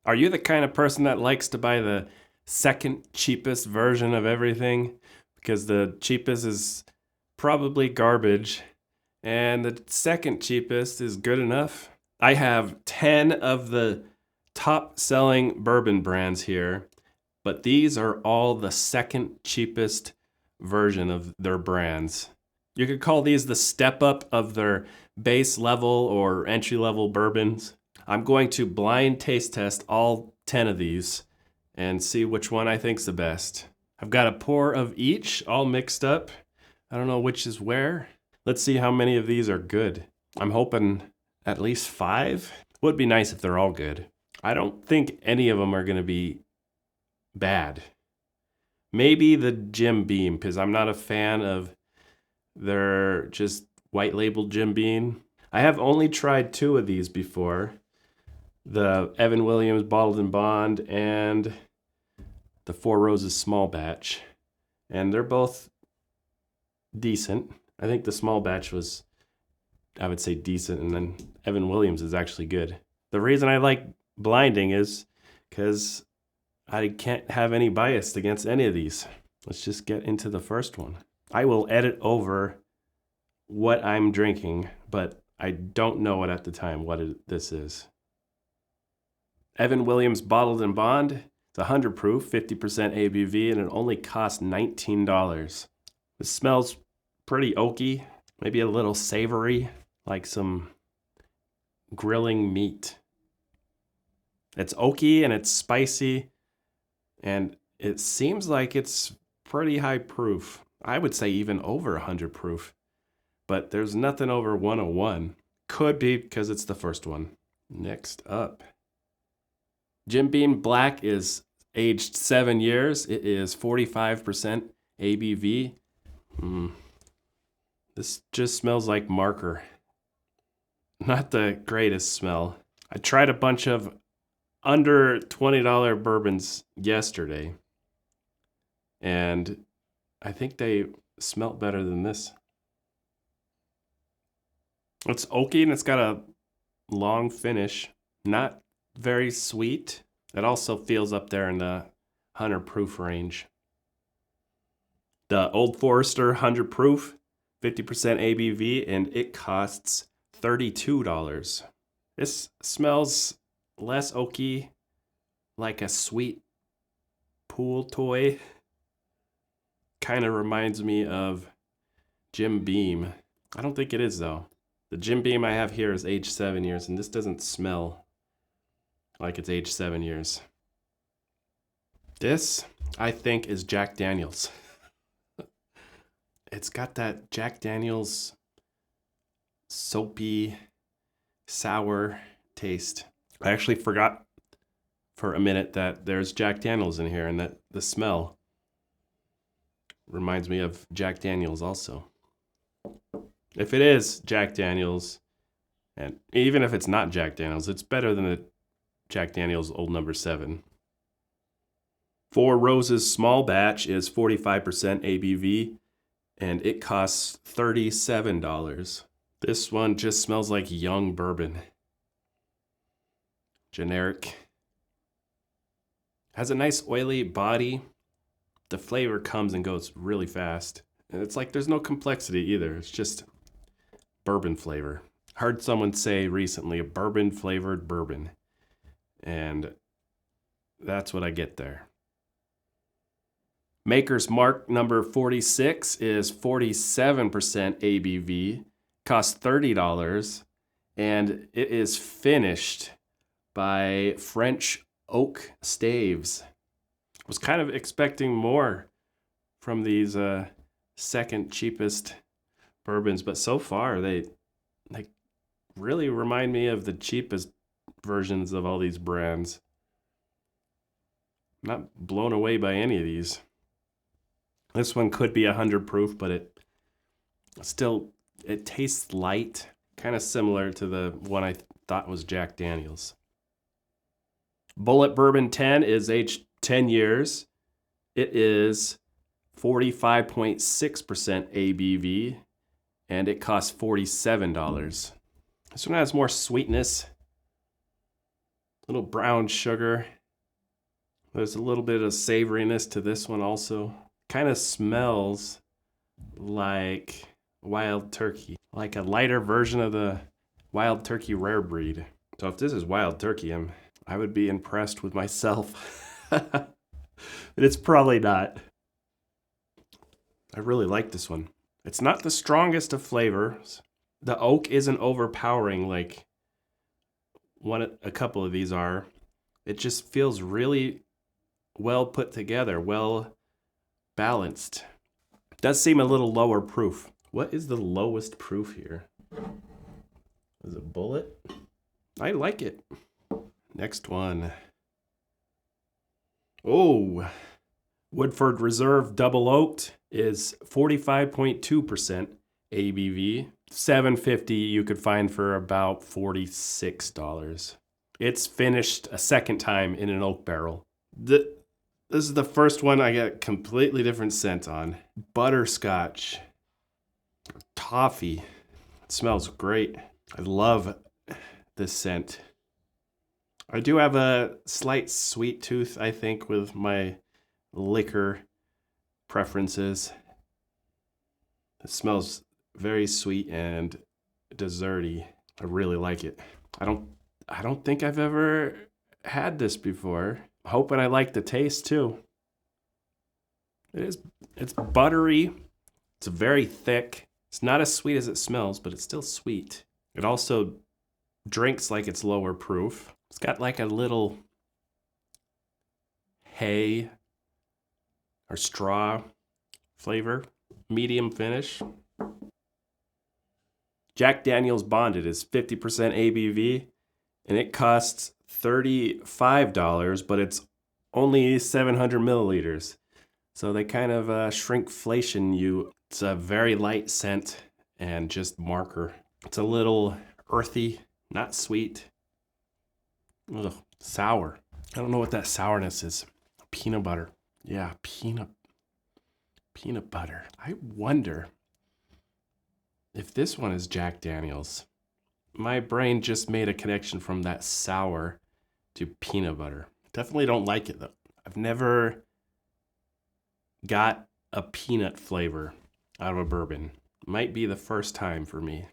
Are you the kind of person that likes to buy the second cheapest version of everything? Because the cheapest is probably garbage, and the second cheapest is good enough. I have 10 of the top selling bourbon brands here, but these are all the second cheapest version of their brands. You could call these the step up of their base level or entry level bourbons. I'm going to blind taste test all 10 of these and see which one I think's the best. I've got a pour of each all mixed up. I don't know which is where. Let's see how many of these are good. I'm hoping at least 5. Would be nice if they're all good. I don't think any of them are going to be bad. Maybe the Jim Beam, because I'm not a fan of their just white labeled Jim Beam. I have only tried 2 of these before. The Evan Williams Bottled and Bond and the Four Roses Small Batch. And they're both decent. I think the small batch was, I would say, decent, and then Evan Williams is actually good. The reason I like blinding is because I can't have any bias against any of these. Let's just get into the first one. I will edit over what I'm drinking, but I don't know it at the time this is. Evan Williams Bottled and Bond. It's 100 proof, 50% ABV, and it only costs $19. It smells pretty oaky, maybe a little savory, like some grilling meat. It's oaky and it's spicy, and it seems like it's pretty high proof. I would say even over 100 proof, but there's nothing over 101. Could be because it's the first one. Next up, Jim Beam Black is aged 7 years. It is 45% ABV. This just smells like marker. Not the greatest smell. I tried a bunch of under $20 bourbons yesterday, and I think they smelt better than this. It's oaky and it's got a long finish. Not very sweet. It also feels up there in the 100 proof range. The Old Forester 100 proof, 50% ABV, and it costs $32. This smells less oaky, like a sweet pool toy. Kind of reminds me of Jim Beam. I don't think it is, though. The Jim Beam I have here is aged 7 years, and this doesn't smell like it's aged 7 years. This, I think, is Jack Daniels. It's got that Jack Daniels soapy, sour taste. I actually forgot for a minute that there's Jack Daniels in here, and that the smell reminds me of Jack Daniels also. If it is Jack Daniels, and even if it's not Jack Daniels, it's better than the Jack Daniels Old Number 7. Four Roses Small Batch is 45% ABV, and it costs $37. This one just smells like young bourbon. Generic. Has a nice oily body. The flavor comes and goes really fast. And it's like there's no complexity either. It's just bourbon flavor. Heard someone say recently, a bourbon flavored bourbon. And that's what I get there. Maker's Mark number 46 is 47% ABV, costs $30, and it is finished by French oak staves. I was kind of expecting more from these second cheapest bourbons, but so far they really remind me of the cheapest versions of all these brands. I'm not blown away by any of these. This one could be 100 proof, but it tastes light, kind of similar to the one I thought was Jack Daniels. Bulleit Bourbon 10 is aged 10 years. It is 45.6% ABV, and it costs $47. This one has more sweetness. Little brown sugar. There's a little bit of savoriness to this one also. Kind of smells like wild turkey, like a lighter version of the wild turkey rare breed. So if this is wild turkey, I would be impressed with myself. But it's probably not. I really like this one. It's not the strongest of flavors. The oak isn't overpowering like a couple of these are. It just feels really well put together, well balanced. It does seem a little lower proof. What is the lowest proof here? Is it Bulleit? I like it. Next one. Oh, Woodford Reserve Double Oaked is 45.2% ABV. $7.50 you could find for about $46. It's finished a second time in an oak barrel. This is the first one I got completely different scent on. Butterscotch. Toffee. It smells great. I love this scent. I do have a slight sweet tooth, I think, with my liquor preferences. It smells very sweet and desserty. I really like it. I don't think I've ever had this before. Hoping I like the taste too. It's buttery. It's very thick. It's not as sweet as it smells, but it's still sweet. It also drinks like it's lower proof. It's got like a little hay or straw flavor. Medium finish. Jack Daniel's Bonded is 50% ABV, and it costs $35, but it's only 700 milliliters. So they kind of shrinkflation you. It's a very light scent and just marker. It's a little earthy, not sweet. Ugh, sour. I don't know what that sourness is. Peanut butter. Yeah, peanut butter. I wonder if this one is Jack Daniel's. My brain just made a connection from that sour to peanut butter. Definitely don't like it though. I've never got a peanut flavor out of a bourbon. Might be the first time for me.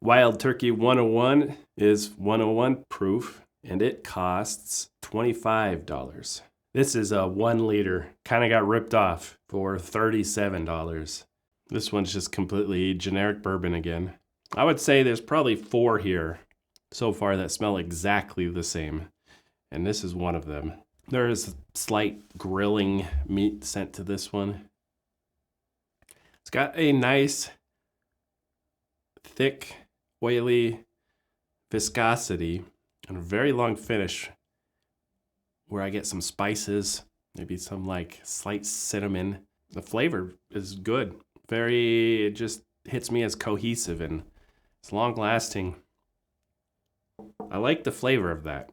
Wild Turkey 101 is 101 proof, and it costs $25. This is a 1 liter. Kind of got ripped off for $37. This one's just completely generic bourbon again. I would say there's probably 4 here so far that smell exactly the same, and this is one of them. There is a slight grilling meat scent to this one. It's got a nice, thick, oily viscosity and a very long finish where I get some spices, maybe some like slight cinnamon. The flavor is good. It just hits me as cohesive and it's long lasting. I like the flavor of that.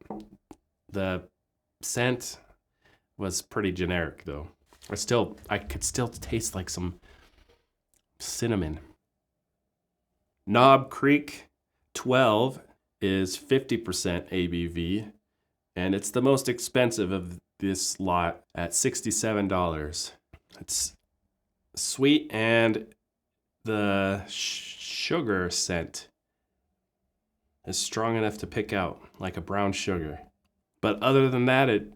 The scent was pretty generic though. I could still taste like some cinnamon. Knob Creek 12 is 50% ABV, and it's the most expensive of this lot at $67. It's sweet, and the sugar scent is strong enough to pick out like a brown sugar. But other than that, it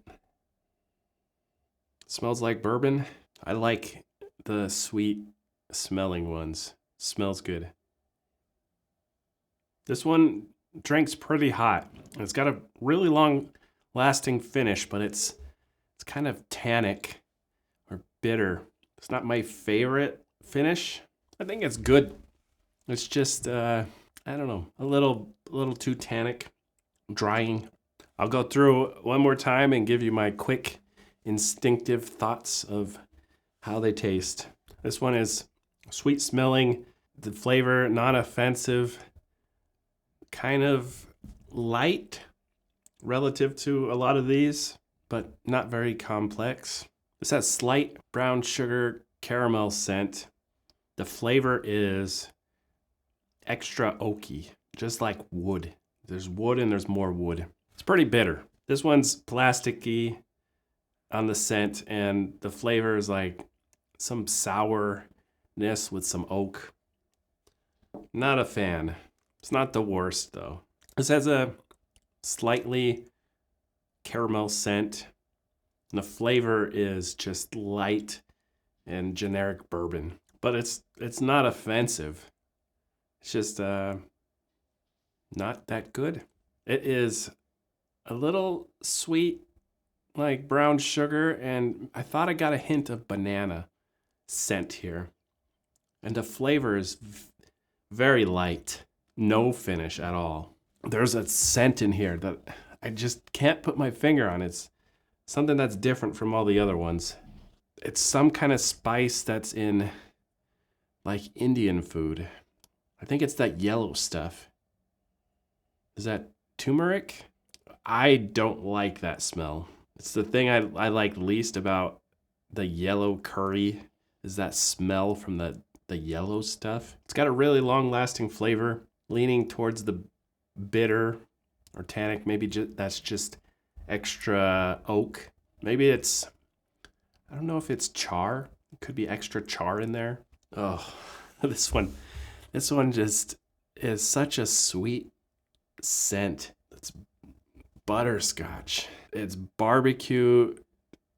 smells like bourbon. I like the sweet smelling ones. Smells good. This one drinks pretty hot. It's got a really long lasting finish, but it's kind of tannic or bitter. It's not my favorite finish. I think it's good. It's just I don't know, a little too tannic, drying. I'll go through one more time and give you my quick instinctive thoughts of how they taste. This one is sweet smelling, the flavor non-offensive, kind of light relative to a lot of these, but not very complex. This has slight brown sugar caramel scent. The flavor is extra oaky, just like wood. There's wood and there's more wood. It's pretty bitter. This one's plasticky on the scent, and the flavor is like some sourness with some oak. Not a fan. It's not the worst though. This has a slightly caramel scent, and the flavor is just light and generic bourbon. But it's not offensive. It's just not that good. It is a little sweet, like brown sugar, and I thought I got a hint of banana scent here. And the flavor is very light, no finish at all. There's a scent in here that I just can't put my finger on. It's something that's different from all the other ones. It's some kind of spice that's in like Indian food. I think it's that yellow stuff. Is that turmeric? I don't like that smell. It's the thing I like least about the yellow curry is that smell from the yellow stuff. It's got a really long-lasting flavor, leaning towards the bitter or tannic. Maybe that's just extra oak. Maybe it's, I don't know if it's char. It could be extra char in there. Oh, this one just is such a sweet scent. It's butterscotch. It's barbecue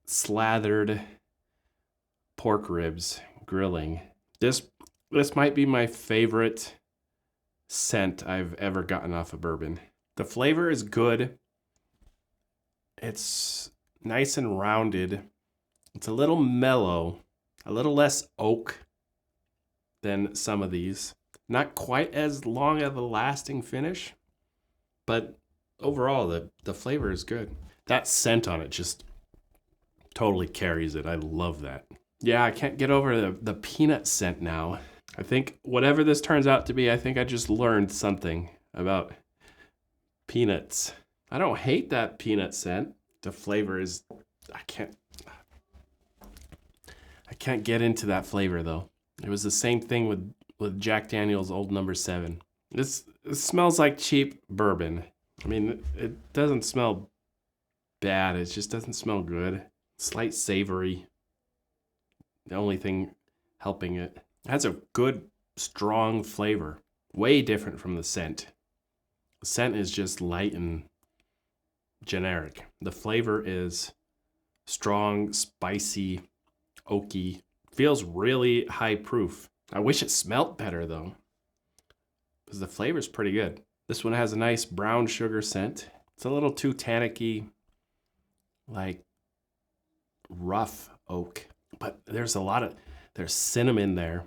slathered pork ribs grilling. This might be my favorite scent I've ever gotten off a bourbon. The flavor is good. It's nice and rounded. It's a little mellow, a little less oak than some of these. Not quite as long of a lasting finish, but overall the flavor is good. That scent on it just totally carries it. I love that. Yeah, I can't get over the peanut scent now. I think whatever this turns out to be, I think I just learned something about peanuts. I don't hate that peanut scent. The flavor is, I can't get into that flavor though. It was the same thing with Jack Daniel's Old No. 7. It smells like cheap bourbon. I mean, it doesn't smell bad. It just doesn't smell good. Slight savory. The only thing helping it. It has a good, strong flavor. Way different from the scent. The scent is just light and generic. The flavor is strong, spicy, oaky. Feels really high proof. I wish it smelt better though, because the flavor's pretty good. This one has a nice brown sugar scent. It's a little too tannicky, like rough oak, but there's cinnamon there.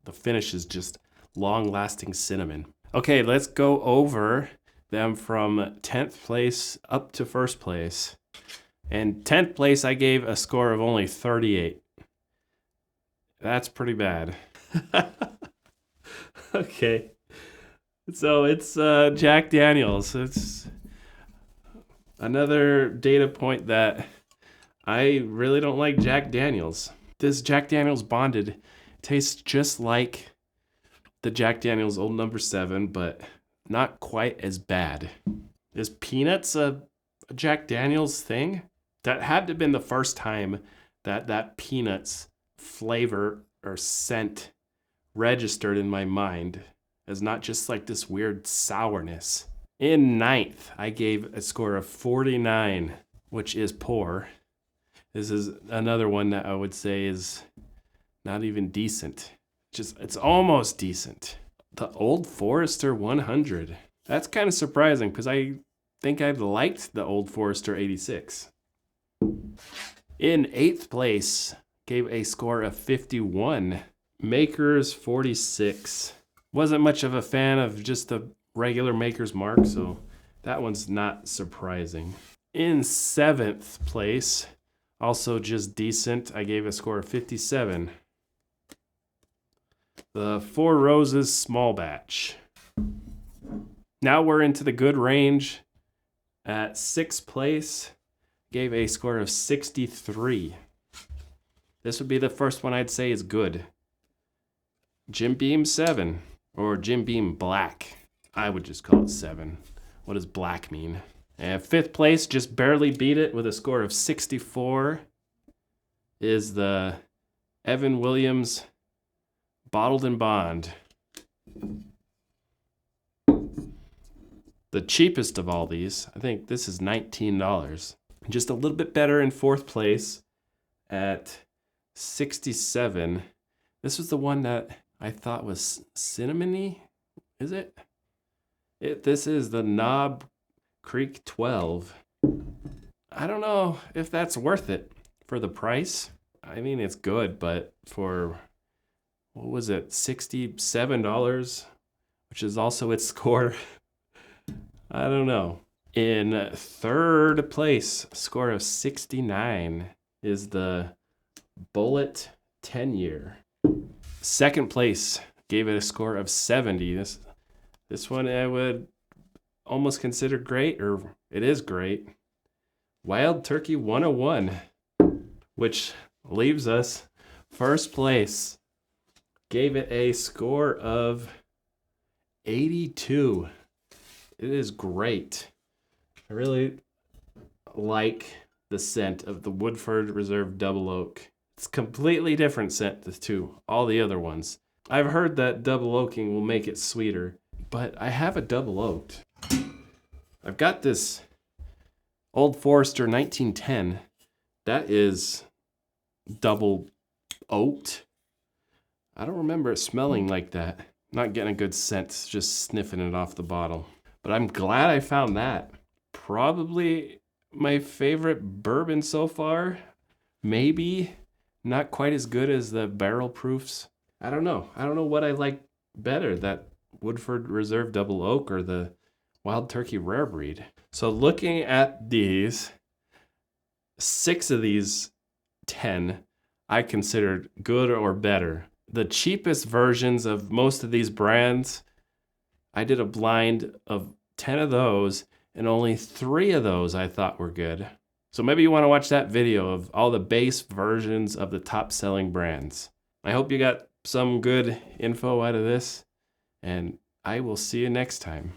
The finish is just long-lasting cinnamon. Okay, let's go over them from 10th place up to first place. And 10th place, I gave a score of only 38. That's pretty bad. Okay. So it's Jack Daniel's. It's another data point that I really don't like Jack Daniel's. This Jack Daniel's Bonded tastes just like the Jack Daniel's Old No. 7, but not quite as bad. Is peanuts a Jack Daniel's thing? That had to have been the first time that peanuts flavor or scent registered in my mind as not just like this weird sourness. In 9th, I gave a score of 49, which is poor. This is another one that I would say is not even decent. It's almost decent. The Old Forester 100. That's kind of surprising because I think I liked the Old Forester 86. In 8th place, gave a score of 51. Maker's 46. Wasn't much of a fan of just the regular Maker's Mark, so that one's not surprising. In 7th place, also just decent, I gave a score of 57. The Four Roses Small Batch. Now we're into the good range. At 6th place, gave a score of 63. This would be the first one I'd say is good. Jim Beam 7, or Jim Beam Black. I would just call it 7. What does black mean? And fifth place, just barely beat it with a score of 64, is the Evan Williams Bottled in Bond. The cheapest of all these, I think this is $19. Just a little bit better in fourth place at 67. This was the one that I thought was cinnamony. Is it? This is the Knob Creek 12. I don't know if that's worth it for the price. I mean, it's good, but for, what was it, $67, which is also its score. I don't know. In third place, score of 69, is the Bulleit 10-year. Second place, gave it a score of 70. This one I would almost consider great, or it is great. Wild Turkey 101, which leaves us first place. Gave it a score of 82. It is great. I really like the scent of the Woodford Reserve Double Oak. It's a completely different scent to all the other ones. I've heard that double oaking will make it sweeter, but I have a double oaked. I've got this Old Forester 1910. That is double oaked. I don't remember it smelling like that. Not getting a good scent, just sniffing it off the bottle. But I'm glad I found that. Probably my favorite bourbon so far. Maybe not quite as good as the barrel proofs. I don't know. I don't know what I like better, that Woodford Reserve Double Oak or the Wild Turkey Rare Breed. So looking at these, 6 of these 10 I considered good or better. The cheapest versions of most of these brands, I did a blind of 10 of those, and only 3 of those I thought were good. So maybe you want to watch that video of all the base versions of the top selling brands. I hope you got some good info out of this, and I will see you next time.